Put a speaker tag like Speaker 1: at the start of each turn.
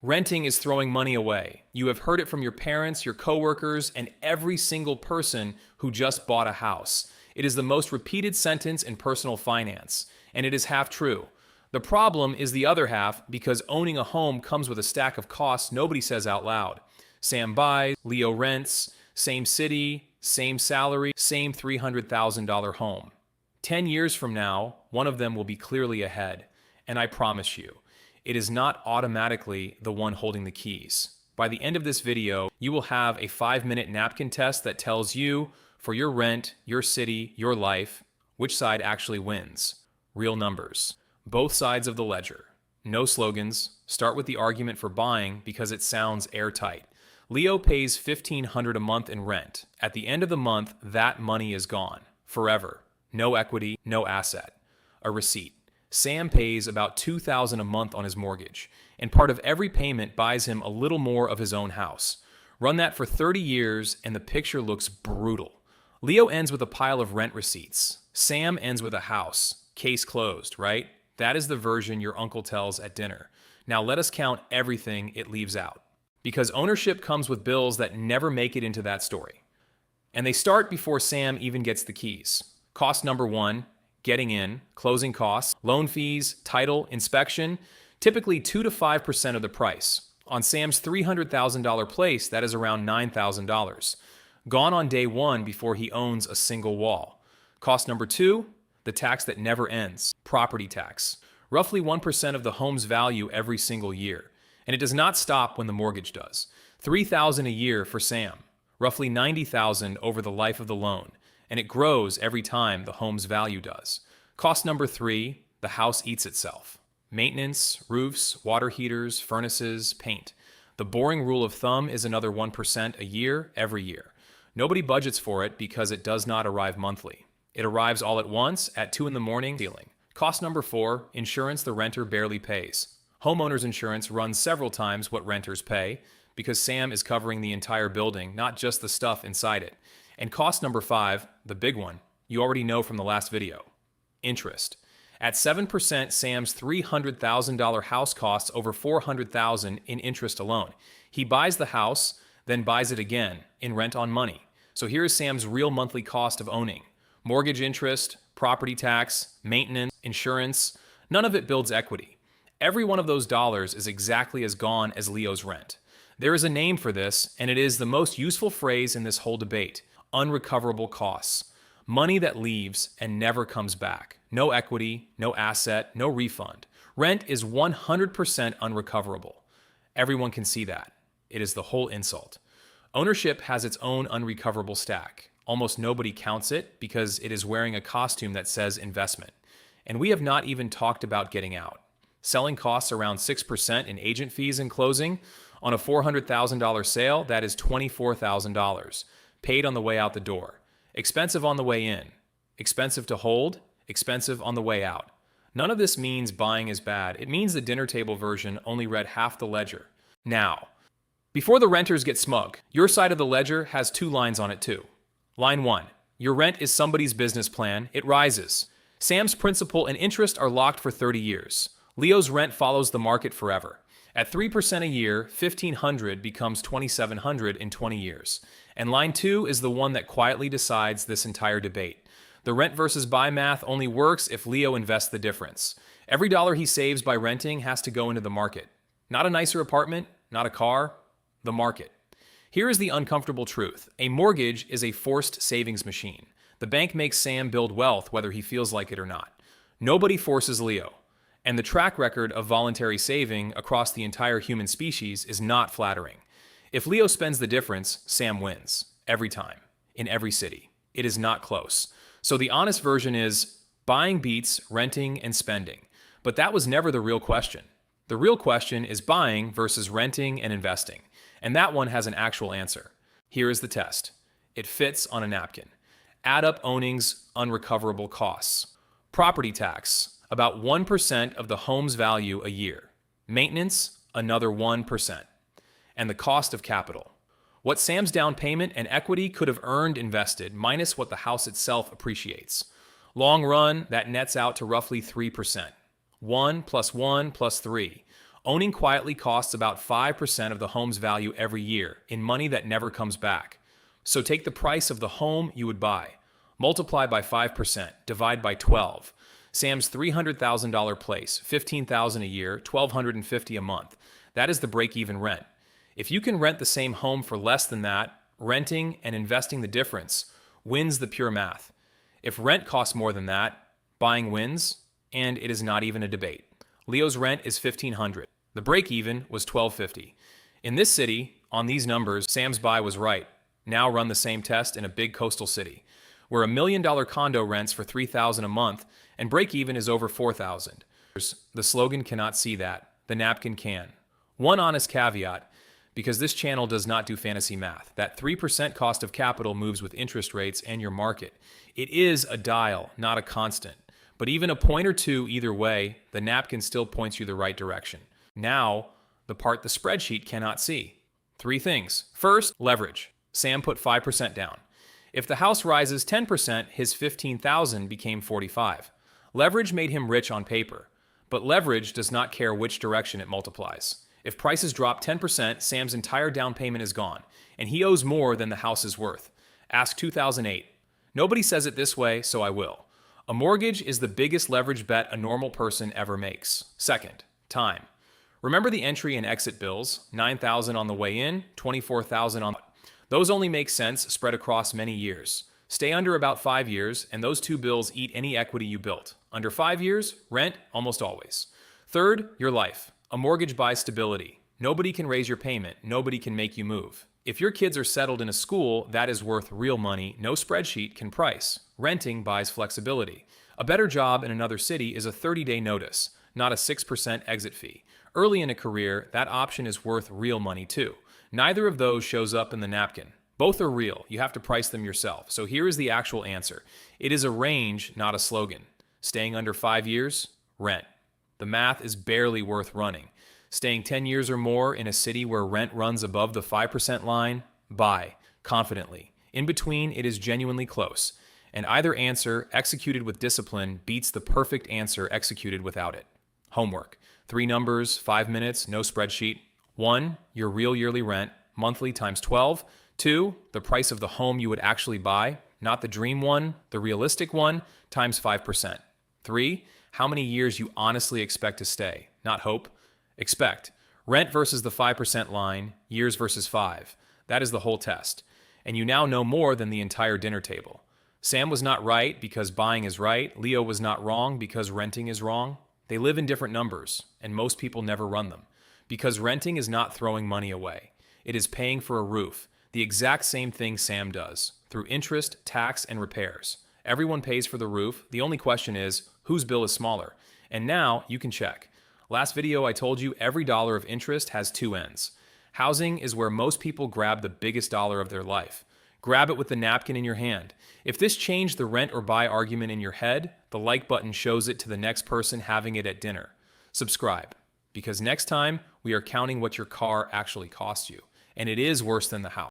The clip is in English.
Speaker 1: Renting is throwing money away. You have heard it from your parents, your coworkers, and every single person who just bought a house. It is the most repeated sentence in personal finance, and it is half true. The problem is the other half because owning a home comes with a stack of costs nobody says out loud. Sam buys, Leo rents, same city, same salary, same $300,000 home. 10 years from now, one of them will be clearly ahead, and I promise you, it is not automatically the one holding the keys. By the end of this video, you will have a 5-minute napkin test that tells you, for your rent, your city, your life, which side actually wins. Real numbers. Both sides of the ledger. No slogans. Start with the argument for buying because it sounds airtight. Leo pays $1,500 a month in rent. At the end of the month, that money is gone. Forever. No equity, no asset. A receipt. Sam pays about $2,000 a month on his mortgage, and part of every payment buys him a little more of his own house. Run that for 30 years, and the picture looks brutal. Leo ends with a pile of rent receipts. Sam ends with a house. Case closed, right? That is the version your uncle tells at dinner. Now let us count everything it leaves out. Because ownership comes with bills that never make it into that story. And they start before Sam even gets the keys. Cost number 1, getting in, closing costs, loan fees, title, inspection, typically 2 to 5% of the price. On Sam's $300,000 place, that is around $9,000. Gone on day 1 before he owns a single wall. Cost number 2, the tax that never ends, property tax. Roughly 1% of the home's value every single year. And it does not stop when the mortgage does. $3,000 a year for Sam, roughly $90,000 over the life of the loan. And it grows every time the home's value does. Cost number 3, the house eats itself. Maintenance, roofs, water heaters, furnaces, paint. The boring rule of thumb is another 1% a year, every year. Nobody budgets for it because it does not arrive monthly. It arrives all at once at 2 in the morning. Ceiling. Cost number 4, insurance the renter barely pays. Homeowners insurance runs several times what renters pay because Sam is covering the entire building, not just the stuff inside it. And cost number 5, the big one, you already know from the last video. Interest. At 7%, Sam's $300,000 house costs over $400,000 in interest alone. He buys the house, then buys it again in rent on money. So here is Sam's real monthly cost of owning. Mortgage interest, property tax, maintenance, insurance, none of it builds equity. Every one of those dollars is exactly as gone as Leo's rent. There is a name for this, and it is the most useful phrase in this whole debate. Unrecoverable costs. Money that leaves and never comes back. No equity, no asset, no refund. Rent is 100% unrecoverable. Everyone can see that. It is the whole insult. Ownership has its own unrecoverable stack. Almost nobody counts it because it is wearing a costume that says investment. And we have not even talked about getting out. Selling costs around 6% in agent fees and closing. On a $400,000 sale, that is $24,000. Paid on the way out the door. Expensive on the way in. Expensive to hold. Expensive on the way out. None of this means buying is bad. It means the dinner table version only read half the ledger. Now, before the renters get smug, your side of the ledger has 2 lines on it too. Line 1. Your rent is somebody's business plan. It rises. Sam's principal and interest are locked for 30 years. Leo's rent follows the market forever. At 3% a year, $1,500 becomes $2,700 in 20 years. And line 2 is the one that quietly decides this entire debate. The rent versus buy math only works if Leo invests the difference. Every dollar he saves by renting has to go into the market. Not a nicer apartment, not a car, the market. Here is the uncomfortable truth. A mortgage is a forced savings machine. The bank makes Sam build wealth whether he feels like it or not. Nobody forces Leo. And the track record of voluntary saving across the entire human species is not flattering. If Leo spends the difference, Sam wins. Every time. In every city. It is not close. So the honest version is buying beats renting and spending. But that was never the real question. The real question is buying versus renting and investing. And that one has an actual answer. Here is the test. It fits on a napkin. Add up owning's unrecoverable costs. Property tax. About 1% of the home's value a year. Maintenance, another 1%. And the cost of capital. What Sam's down payment and equity could have earned invested minus what the house itself appreciates. Long run, that nets out to roughly 3%. 1 plus 1 plus 3. Owning quietly costs about 5% of the home's value every year in money that never comes back. So take the price of the home you would buy, multiply by 5%, divide by 12. Sam's $300,000 place, $15,000 a year, $1,250 a month. That is the break-even rent. If you can rent the same home for less than that, renting and investing the difference wins the pure math. If rent costs more than that, buying wins, and it is not even a debate. Leo's rent is $1,500. The break-even was $1,250. In this city, on these numbers, Sam's buy was right. Now run the same test in a big coastal city, where $1 million condo rents for $3,000 a month and break-even is over $4,000. The slogan cannot see that. The napkin can. One honest caveat, because this channel does not do fantasy math. That 3% cost of capital moves with interest rates and your market. It is a dial, not a constant. But even a point or two either way, the napkin still points you the right direction. Now, the part the spreadsheet cannot see. 3 things. First, leverage. Sam put 5% down. If the house rises 10%, his $15,000 became $45,000. Leverage made him rich on paper, but leverage does not care which direction it multiplies. If prices drop 10%, Sam's entire down payment is gone, and he owes more than the house is worth. Ask 2008. Nobody says it this way, so I will. A mortgage is the biggest leverage bet a normal person ever makes. Second, time. Remember the entry and exit bills, $9,000 on the way in, $24,000 on the... Those only make sense spread across many years. Stay under about 5 years, and those 2 bills eat any equity you built. Under 5 years, rent almost always. Third, your life. A mortgage buys stability. Nobody can raise your payment. Nobody can make you move. If your kids are settled in a school, that is worth real money no spreadsheet can price. Renting buys flexibility. A better job in another city is a 30-day notice, not a 6% exit fee. Early in a career, that option is worth real money too. Neither of those shows up in the napkin. Both are real. You have to price them yourself. So here is the actual answer. It is a range, not a slogan. Staying under 5 years? Rent. The math is barely worth running. Staying 10 years or more in a city where rent runs above the 5% line? Buy. Confidently. In between, it is genuinely close. And either answer, executed with discipline, beats the perfect answer executed without it. Homework. 3 numbers, 5 minutes, no spreadsheet. 1, your real yearly rent, monthly times 12. 2, the price of the home you would actually buy, not the dream one, the realistic one, times 5%. 3, how many years you honestly expect to stay, not hope. Expect. Rent versus the 5% line, years versus 5. That is the whole test. And you now know more than the entire dinner table. Sam was not right because buying is right. Leo was not wrong because renting is wrong. They live in different numbers, and most people never run them. Because renting is not throwing money away. It is paying for a roof. The exact same thing Sam does, through interest, tax, and repairs. Everyone pays for the roof. The only question is, whose bill is smaller? And now you can check. Last video I told you every dollar of interest has 2 ends. Housing is where most people grab the biggest dollar of their life. Grab it with the napkin in your hand. If this changed the rent or buy argument in your head, the like button shows it to the next person having it at dinner. Subscribe, because next time we are counting what your car actually cost you, and it is worse than the house.